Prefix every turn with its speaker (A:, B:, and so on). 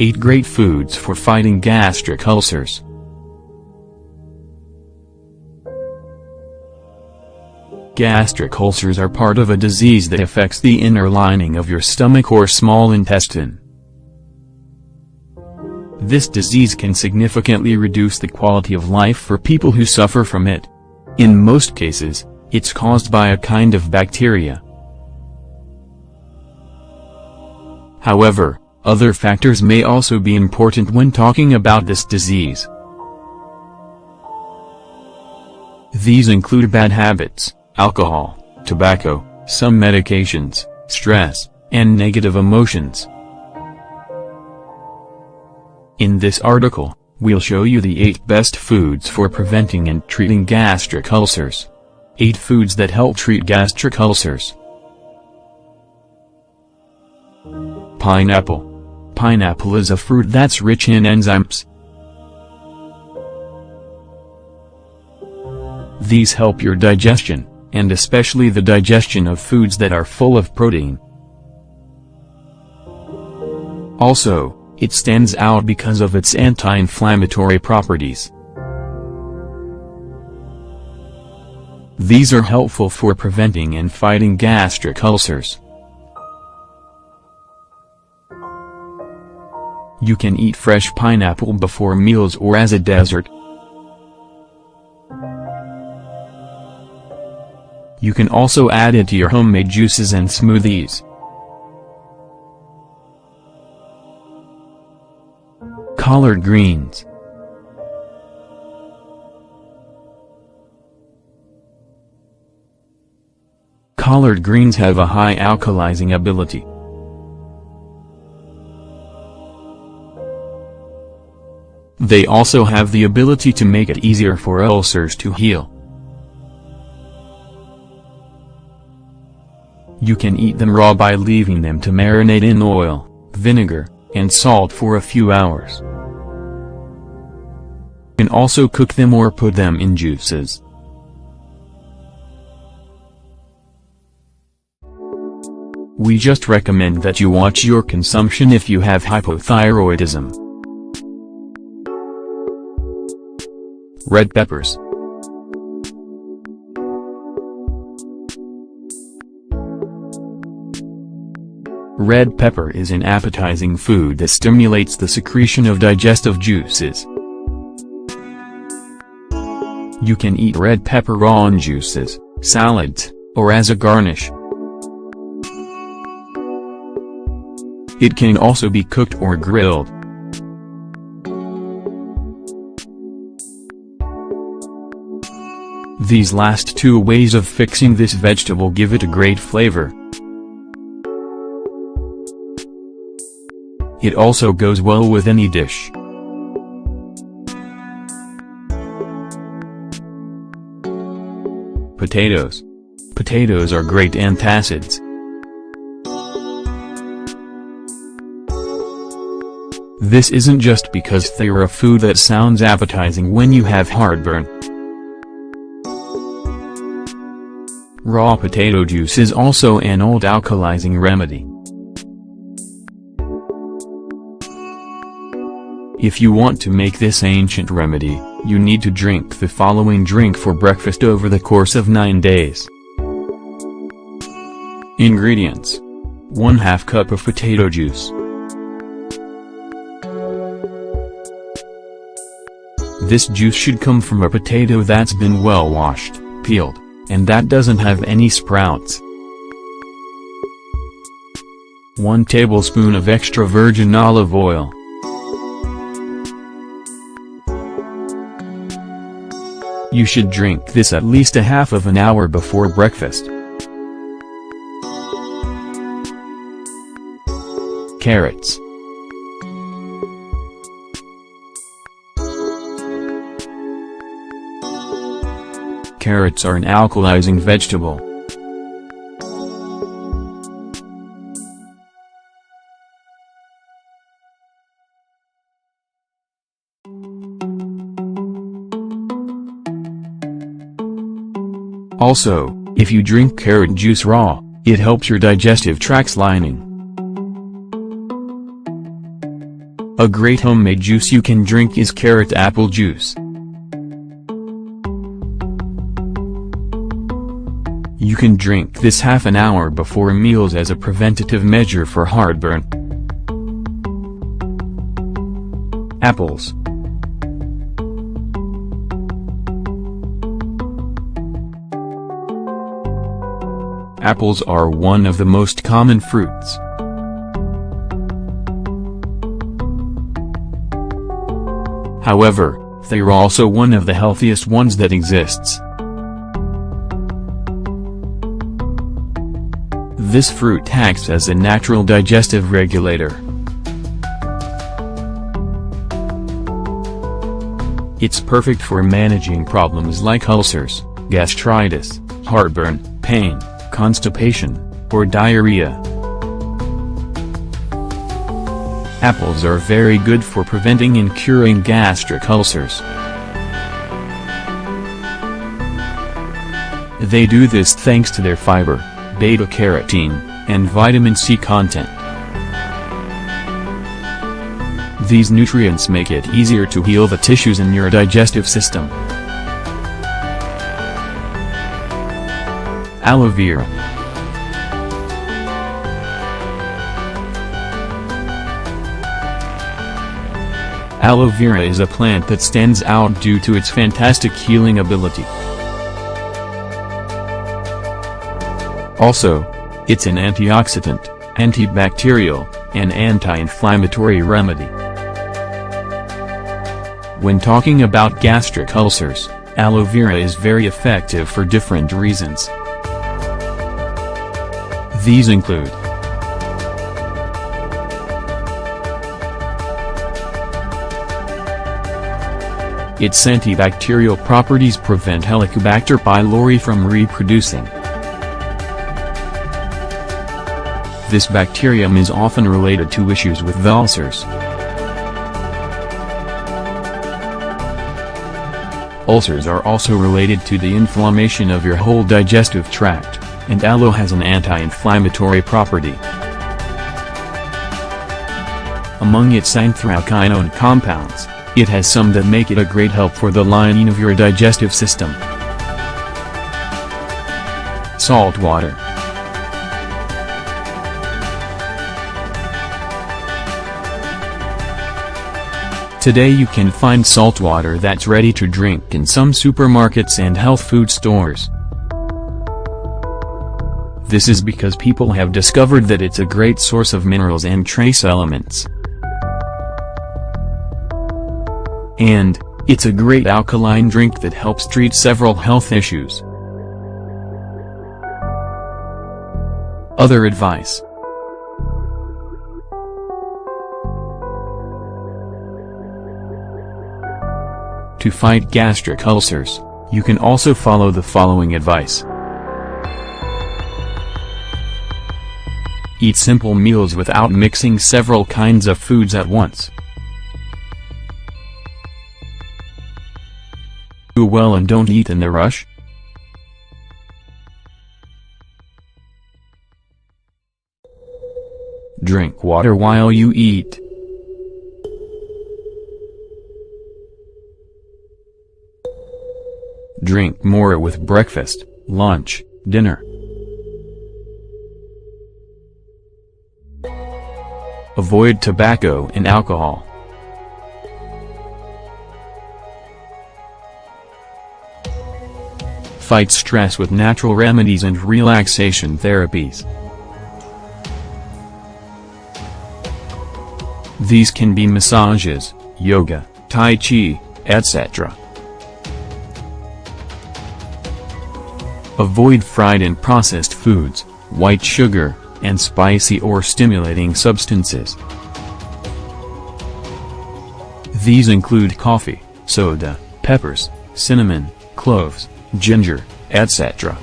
A: 8 Great Foods for Fighting Gastric Ulcers. Gastric ulcers are part of a disease that affects the inner lining of your stomach or small intestine. This disease can significantly reduce the quality of life for people who suffer from it. In most cases, it's caused by a kind of bacteria. However, other factors may also be important when talking about this disease. These include bad habits, alcohol, tobacco, some medications, stress, and negative emotions. In this article, we'll show you the 8 best foods for preventing and treating gastric ulcers. 8 foods that help treat gastric ulcers. Pineapple. Pineapple is a fruit that's rich in enzymes. These help your digestion, and especially the digestion of foods that are full of protein. Also, it stands out because of its anti-inflammatory properties. These are helpful for preventing and fighting gastric ulcers. You can eat fresh pineapple before meals or as a dessert. You can also add it to your homemade juices and smoothies. Collard greens. Collard greens have a high alkalizing ability. They also have the ability to make it easier for ulcers to heal. You can eat them raw by leaving them to marinate in oil, vinegar, and salt for a few hours. You can also cook them or put them in juices. We just recommend that you watch your consumption if you have hypothyroidism. Red peppers. Red pepper is an appetizing food that stimulates the secretion of digestive juices. You can eat red pepper raw in juices, salads, or as a garnish. It can also be cooked or grilled. These last 2 ways of fixing this vegetable give it a great flavor. It also goes well with any dish. Potatoes. Potatoes are great antacids. This isn't just because they're a food that sounds appetizing when you have heartburn. Raw potato juice is also an old alkalizing remedy. If you want to make this ancient remedy, you need to drink the following drink for breakfast over the course of 9 days. Ingredients: 1/2 cup of potato juice. This juice should come from a potato that's been well washed, peeled, and that doesn't have any sprouts. 1 tablespoon of extra virgin olive oil. You should drink this at least a half of an hour before breakfast. Carrots. Carrots are an alkalizing vegetable. Also, if you drink carrot juice raw, it helps your digestive tract's lining. A great homemade juice you can drink is carrot apple juice. You can drink this half an hour before meals as a preventative measure for heartburn. Apples. Apples are one of the most common fruits. However, they are also one of the healthiest ones that exists. This fruit acts as a natural digestive regulator. It's perfect for managing problems like ulcers, gastritis, heartburn, pain, constipation, or diarrhea. Apples are very good for preventing and curing gastric ulcers. They do this thanks to their fiber, beta-carotene, and vitamin C content. These nutrients make it easier to heal the tissues in your digestive system. Aloe vera. Aloe vera is a plant that stands out due to its fantastic healing ability. Also, it's an antioxidant, antibacterial, and anti-inflammatory remedy. When talking about gastric ulcers, aloe vera is very effective for different reasons. These include its antibacterial properties prevent Helicobacter pylori from reproducing. This bacterium is often related to issues with ulcers. Ulcers are also related to the inflammation of your whole digestive tract, and aloe has an anti-inflammatory property. Among its anthraquinone compounds, it has some that make it a great help for the lining of your digestive system. Salt water. Today you can find salt water that's ready to drink in some supermarkets and health food stores. This is because people have discovered that it's a great source of minerals and trace elements. And, it's a great alkaline drink that helps treat several health issues. Other advice. To fight gastric ulcers, you can also follow the following advice. Eat simple meals without mixing several kinds of foods at once. Do well and don't eat in a rush. Drink water while you eat. Drink more with breakfast, lunch, dinner. Avoid tobacco and alcohol. Fight stress with natural remedies and relaxation therapies. These can be massages, yoga, tai chi, etc. Avoid fried and processed foods, white sugar, and spicy or stimulating substances. These include coffee, soda, peppers, cinnamon, cloves, ginger, etc.